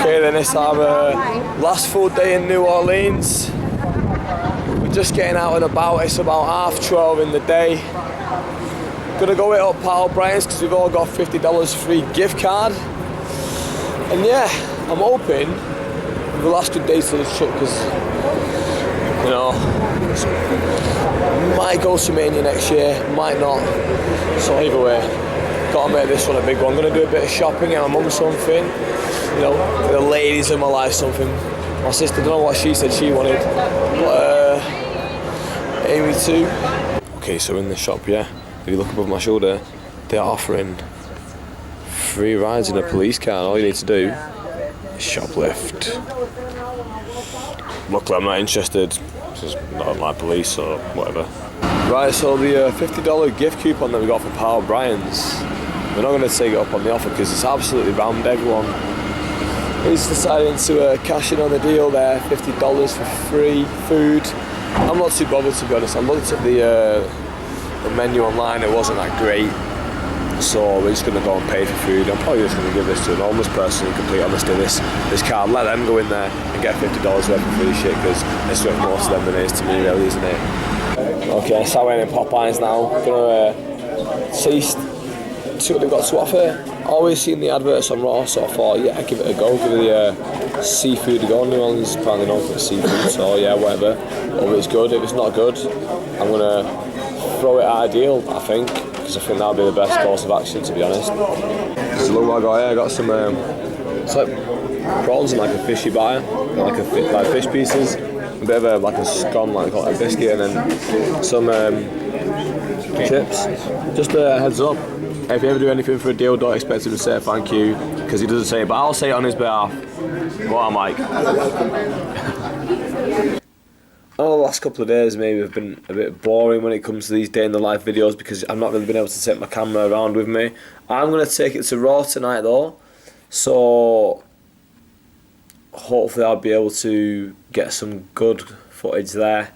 Okay, then it's our last full day in New Orleans. We're just getting out and about. It's about 12:30 in the day. Gonna go hit up Pal Brian's because we've all got $50 free gift card. And yeah, I'm hoping the last good days to this trip because, you know, might go to Mania next year, might not. So either way, gotta make this one a big one. Gonna do a bit of shopping, get my mum something. You know, for the ladies of my life something. My sister, don't know what she said she wanted, but Amy too. Okay, so in the shop, yeah, if you look above my shoulder, they're offering free rides in a police car. All you need to do is shoplift. Luckily I'm not interested, this is not my police or whatever. Right, so the $50 gift coupon that we got for Pal Brian's, we're not going to take it up on the offer because it's absolutely rammed everyone. He's deciding to cash in on the deal there, $50 for free food. I'm not too bothered, to be honest. I looked at the menu online, it wasn't that great. So we're just going to go and pay for food. I'm probably just going to give this to an homeless person in complete honesty, this card. Let them go in there and get $50 worth of free shit because it's worth more to them than it is to me, really, isn't it? Okay, so we're in Popeyes now. Gonna taste, see what they've got to offer. Always seen the adverts on Raw, so I thought, yeah, give it a go. Give it the seafood a go. New Orleans is apparently known for seafood, so yeah, whatever. If it's good, if it's not good, I'm gonna throw it at a deal, I think, because I think that'll be the best course of action, to be honest. So look what I got here. I got some, it's like prawns and like a fishy batter, like fish pieces. A bit of like a scone, like a biscuit, and then some chips. Just a heads up, if you ever do anything for a deal, don't expect him to say thank you, because he doesn't say it, but I'll say it on his behalf. What am I? The last couple of days maybe have been a bit boring when it comes to these day in the life videos because I've not really been able to take my camera around with me. I'm going to take it to Raw tonight though, so hopefully I'll be able to get some good footage there,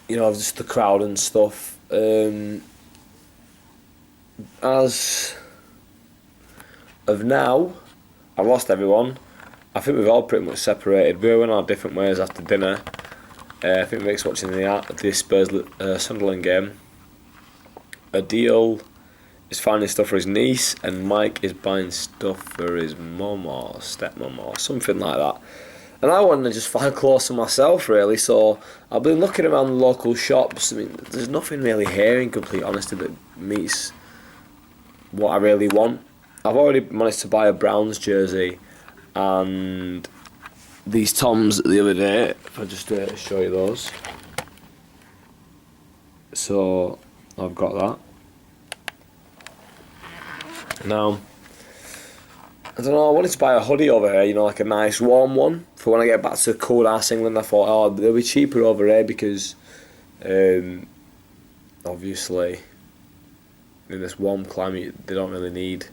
you know, of just the crowd and stuff. As of now, I've lost everyone. I think we've all pretty much separated. We went our different ways after dinner. I think Rick's watching the Spurs Sunderland game. Adil is finding stuff for his niece, and Mike is buying stuff for his mum or stepmum or something like that. And I wanted to just find clothes for myself, really, so I've been looking around the local shops. I mean, there's nothing really here, in complete honesty, that meets what I really want. I've already managed to buy a Browns jersey and these Toms the other day, if I just show you those. So, I've got that. Now, I don't know, I wanted to buy a hoodie over here, you know, like a nice warm one for when I get back to cool ass England. I thought, oh, they'll be cheaper over here because obviously in this warm climate they don't really need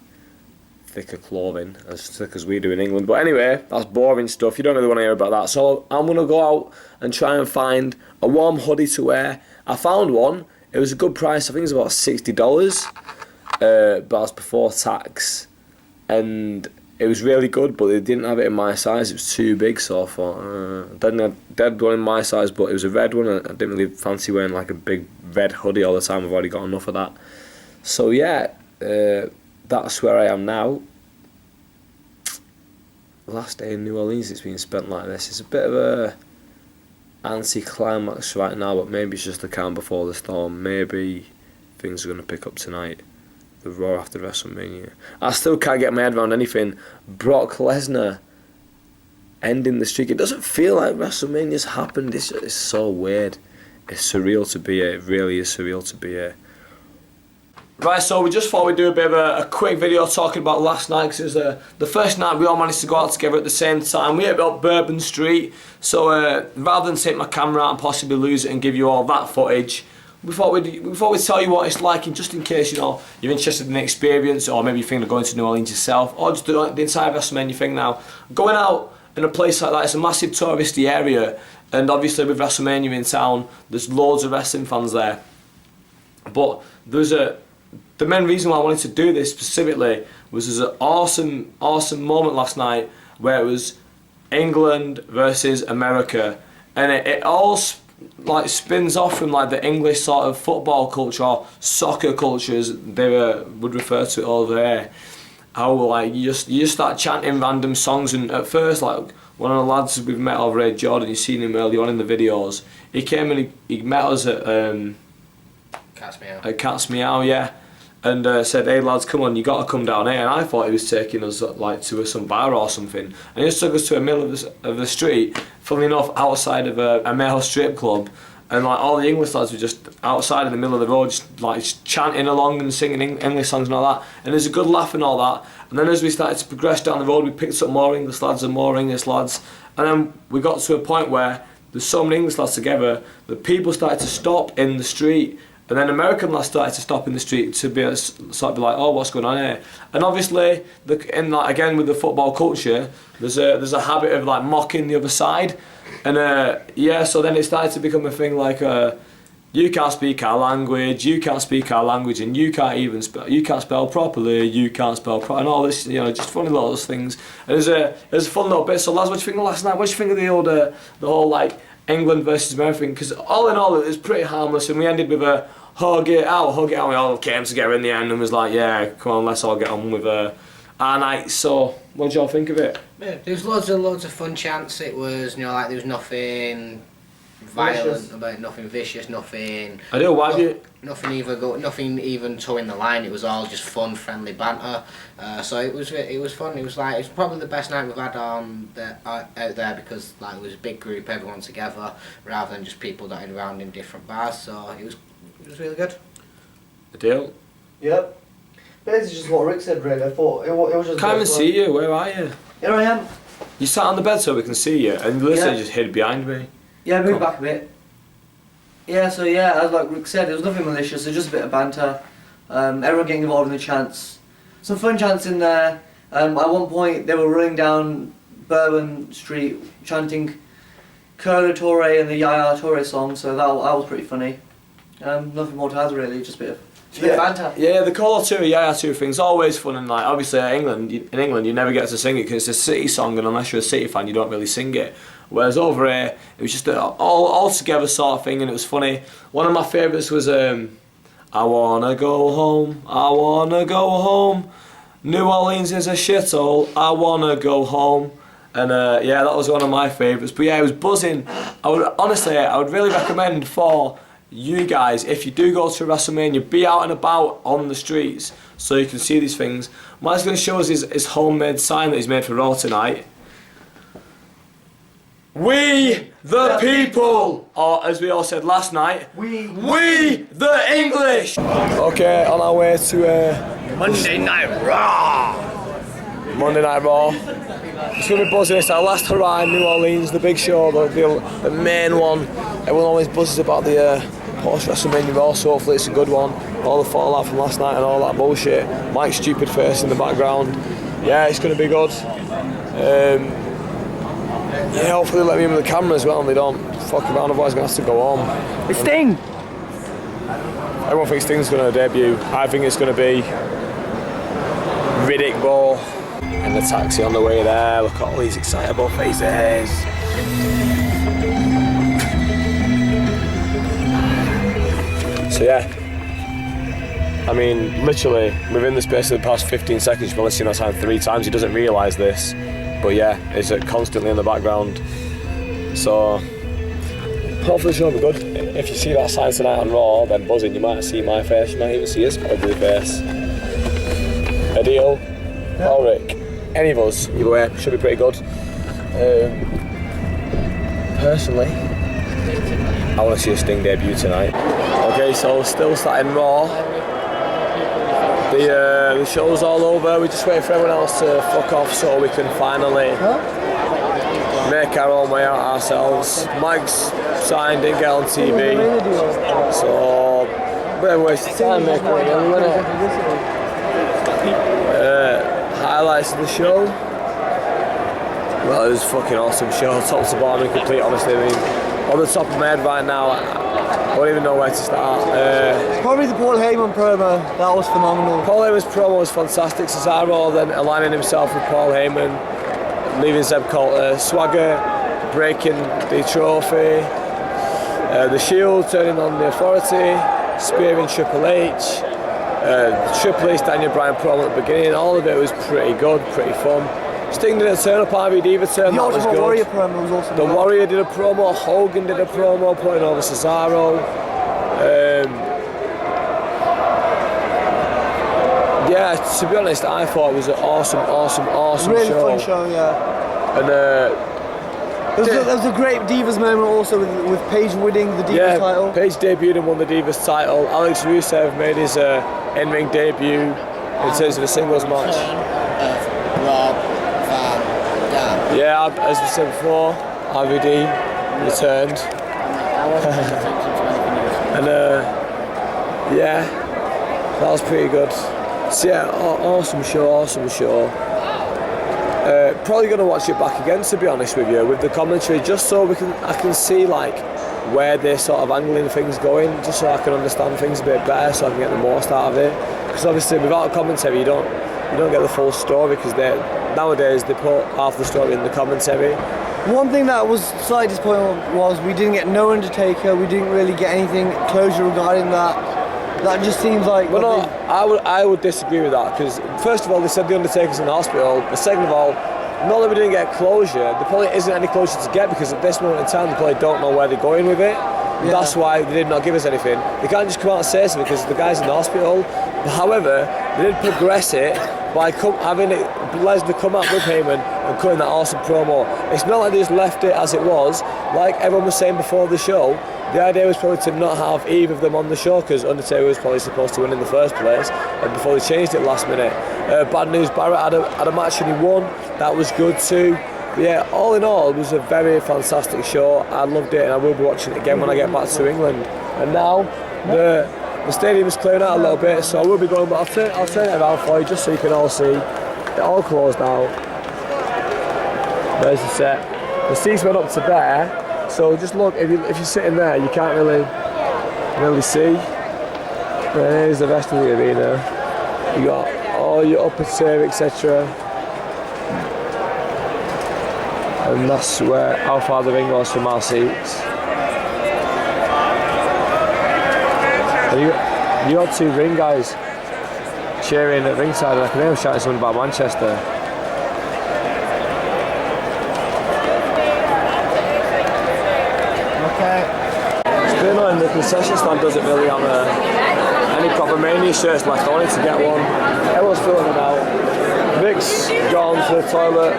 thicker clothing as thick as we do in England. But anyway, that's boring stuff, you don't really want to hear about that. So I'm going to go out and try and find a warm hoodie to wear. I found one, it was a good price, I think it was about $60. But that's before tax, and it was really good, but they didn't have it in my size. It was too big, so I thought dead one in my size, but it was a red one, and I didn't really fancy wearing like a big red hoodie all the time. I've already got enough of that. So yeah, that's where I am now. Last day in New Orleans, it's been spent like this. It's a bit of a anti-climax right now, but maybe it's just the calm before the storm. Maybe things are going to pick up tonight. The Raw after WrestleMania. I still can't get my head around anything. Brock Lesnar ending the streak. It doesn't feel like WrestleMania's happened. It's so weird. It's surreal to be here. It really is surreal to be here. Right, so we just thought we'd do a bit of a quick video talking about last night, because it was the first night we all managed to go out together at the same time. We hit up Bourbon Street, so rather than take my camera out and possibly lose it and give you all that footage, we thought we'd tell you what it's like, and just in case, you know, you're interested in the experience, or maybe you're thinking of going to New Orleans yourself, or just do the entire WrestleMania thing now. Going out in a place like that, it's a massive touristy area, and obviously with WrestleMania in town, there's loads of wrestling fans there. But there's the main reason why I wanted to do this specifically was there's an awesome moment last night where it was England versus America, and it all like spins off from like the English sort of football culture or soccer culture as they would refer to it over there. How like you just start chanting random songs, and at first like one of the lads we've met over here, Jordan, you've seen him earlier on in the videos, he came and he met us at Cat's Meow. At Cat's Meow, yeah, and said, hey lads, come on, you got to come down here. And I thought he was taking us like to some bar or something, and he just took us to the middle of the street, funnily enough outside of a male strip club, and like all the English lads were just outside in the middle of the road, just like chanting along and singing English songs and all that, and there's a good laugh and all that. And then as we started to progress down the road, we picked up more English lads and more English lads, and then we got to a point where there's so many English lads together that people started to stop in the street. And then American lads started to stop in the street to be sort of be like, oh, what's going on here? And obviously, again with the football culture, there's a habit of like mocking the other side, and yeah. So then it started to become a thing like, you can't speak our language, you can't speak our language, and you can't spell properly, you can't spell and all this, you know, just funny little things. And there's a fun little bit. So lads, what do you think of last night? What do you think of the whole like England versus America thing? Because all in all, it was pretty harmless, and we ended with a hug it out. We all came together in the end and was like, yeah, come on, let's all get on with our night. So, what did y'all think of it? Yeah, there was loads of fun chants. It was, you know, like there was nothing violent about, nothing vicious, nothing. I do. Why do you? Nothing even towing the line. It was all just fun, friendly banter. So it was fun. It was probably the best night we've had out there, because like it was a big group, everyone together, rather than just people dotted around in different bars. So it was really good. A deal. Yep. Basically just what Rick said, really. I thought it was just. Can't even see you. Where are you? Here I am. You sat on the bed so we can see you, and literally just hid behind me. Yeah, move back a bit. Yeah, so yeah, as like Rick said, there was nothing malicious, it was just a bit of banter. Everyone getting involved in the chants. Some fun chants in there. At one point they were running down Bourbon Street chanting Curly Torre and the Yaya Torre song, so that was pretty funny. Nothing more to add really, just a bit of banter. Yeah, the Call of Two, Yaya Two thing's always fun, and like obviously in England you never get to sing it because it's a City song, and unless you're a City fan you don't really sing it. Whereas over here it was just an all together sort of thing, and it was funny. One of my favourites was I wanna go home, I wanna go home. New Orleans is a shithole, I wanna go home. And yeah, that was one of my favourites. But yeah, it was buzzing. I would really recommend for you guys, if you do go to WrestleMania, be out and about on the streets so you can see these things. Mike's going to show us his homemade sign that he's made for Raw tonight. We the people, or as we all said last night, we the English. Okay, on our way to Monday Night Raw. Monday Night Raw. It's going to be buzzing. It's our last hurrah in New Orleans, the big show, the main one. Everyone always buzzes about the Post-WrestleMania Raw, so hopefully it's a good one. All the fallout from last night and all that bullshit. Mike's stupid face in the background. Yeah, it's going to be good. Yeah, hopefully they let me in with the camera as well and they don't fuck around, otherwise I'm going to have to go home. It's Sting! Everyone thinks Sting's going to debut. I think it's going to be Riddick Bowe in the taxi on the way there. Look at all these excitable faces. So yeah, I mean, literally within the space of the past 15 seconds you've probably seen that sign 3 times. He doesn't realise this, but yeah, it's constantly in the background. So hopefully the show will be good. If you see that sign tonight on Raw, then buzzing, you might see my face, you might even see his ugly face. A deal? Yeah. Or Rick? Any of us, either way, should be pretty good. Personally, I want to see a Sting debut tonight. Okay, so still starting Raw. The show's all over. We just wait for everyone else to fuck off so we can finally make our own way out ourselves. Mike's sign didn't get on TV, so bit of a waste of time making it again, wasn't it? Highlights of the show. Well, it was a fucking awesome show, top to bottom and complete, honestly. I mean, on the top of my head right now, I don't even know where to start. Probably the Paul Heyman promo. That was phenomenal. Paul Heyman's promo was fantastic. Cesaro then aligning himself with Paul Heyman, leaving Zeb Coulter. Swagger breaking the trophy. The Shield turning on the Authority. Spearing Triple H. Triple H Daniel Bryan promo at the beginning. All of it was pretty good, pretty fun. Sting did a turn up, RVD did a turn, that was good. The Warrior promo was awesome. The Warrior did a promo, Hogan did a promo, putting over Cesaro. Yeah, to be honest, I thought it was an awesome really show. Fun show, yeah. And there was a great Divas moment also with Paige winning the Divas title. Paige debuted and won the Divas title. Alex Rusev made his in-ring debut in terms of a singles match. Rob Van Dam. Yeah, as we said before, RVD returned. And yeah, that was pretty good. So yeah, awesome show. Probably going to watch it back again, to be honest with you, with the commentary, just so I can see like where they're sort of angling things going, just so I can understand things a bit better, so I can get the most out of it. Because obviously, without a commentary, you don't get the full story, because nowadays they put half the story in the commentary. One thing that was slightly disappointing was we didn't get no Undertaker. We didn't really get anything closure regarding that. That just seems like. Well, no, I would disagree with that, because first of all, they said the Undertaker's in the hospital. But second of all, not that we didn't get closure, there probably isn't any closure to get, because at this moment in time they probably don't know where they're going with it. Yeah. That's why they did not give us anything. They can't just come out and say something because the guy's in the hospital. However, they did progress it by having Lesnar come out with Heyman and cutting that awesome promo. It's not like they just left it as it was. Like everyone was saying before the show, the idea was probably to not have either of them on the show, because Undertaker was probably supposed to win in the first place, and before they changed it last minute. Bad news, Barrett had a match and he won. That was good too. But yeah, all in all, it was a very fantastic show. I loved it, and I will be watching it again when I get back to England. And now the stadium is clearing out a little bit, so I will be going, but I'll turn it around for you just so you can all see. It all closed out. There's the set. The seats went up to there, so just look, if you're sitting there, you can't really see. But here's the rest of the arena. You got all your upper tier, etc. And that's how far the ring was from our seats. You had two ring guys cheering at ringside, and I can hear them shouting something about Manchester. Okay. It's been annoying, the concession stand doesn't really have any proper Mania shirts left. I wanted to get one. Everyone's filling them out. Vic's gone to the toilet.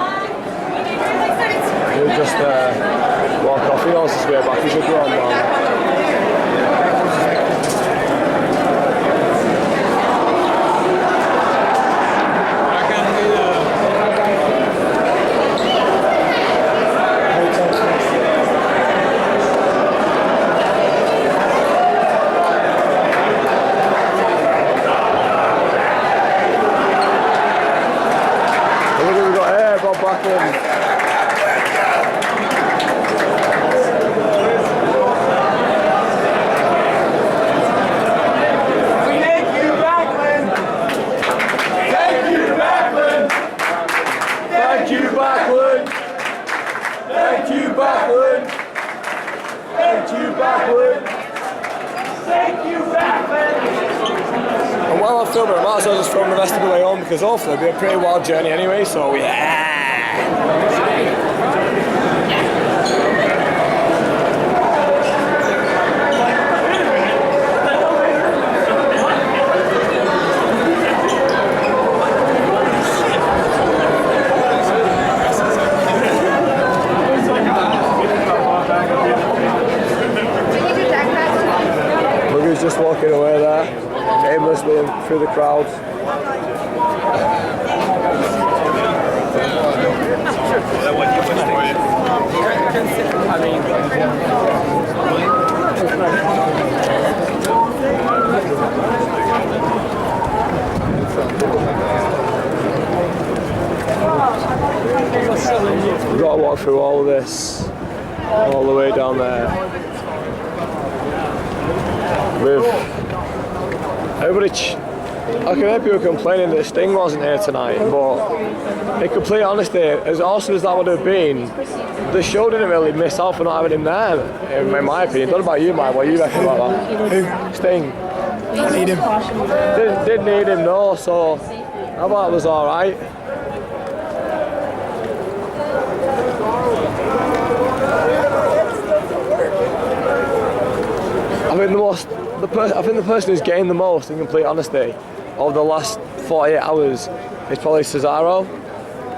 He'll just walk off. He wants to go back. He's a grown man. Backlund. Thank you, Backlund. Thank you, Backlund. Thank you, Backlund. Thank you, Backlund. Thank you, Backlund. Thank you, Backlund. And while I'm filming, I might as well just film the rest of the way home, because hopefully it'll be a pretty wild journey anyway, so yeah! Look who's just walking away there, aimlessly through the crowd. We've got to walk through all of this, all the way down there. with everybody. I can hear people complaining that Sting wasn't here tonight, but in complete honesty, as awesome as that would have been, the show didn't really miss out for not having him there, in my opinion. What about you, Mike? What do you reckon about that? Who? Sting. Don't need him. Didn't need him, no, so I thought it was alright. I think the person who's gained the most, in complete honesty, of the last 48 hours is probably Cesaro.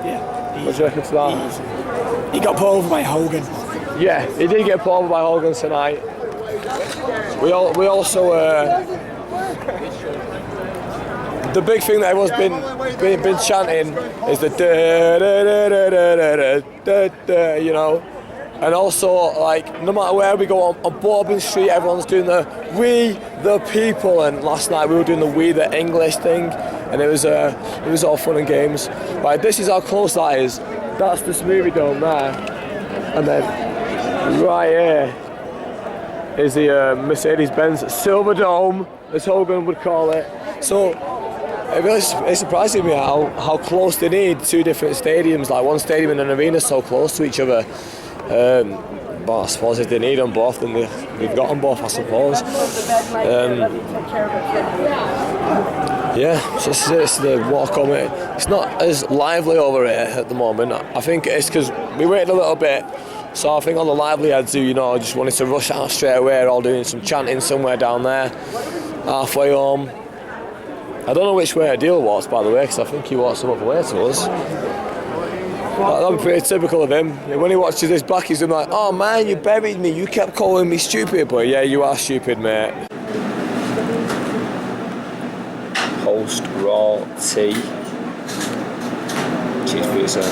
Yeah. What do you reckon to that? He got put over by Hogan. Yeah, he did get put over by Hogan tonight. We also the big thing that everyone's been chanting is the da, you know. And also, like, no matter where we go on Bourbon Street, everyone's doing the "We the People." And last night we were doing the "We the English" thing, and it was all fun and games. Right, this is how close that is. That's the Smoothie Dome there, and then right here is the Mercedes-Benz Silverdome, as Hogan would call it. So it's surprising me how close they need two different stadiums, like one stadium and an arena so close to each other. But I suppose if they need them both, then they've got them both, I suppose. Yeah, so this is the walk home. It's not as lively over here at the moment. I think it's because we waited a little bit, so I think all the lively heads who, just wanted to rush out straight away are all doing some chanting somewhere down there, halfway home. I don't know which way a deal was, by the way, because I think he walked some other way to us. That'd be pretty typical of him. When he watches this back, he's like, "Oh man, you buried me. You kept calling me stupid." But yeah, you are stupid, mate. Post-Raw tea. Cheers, pizza.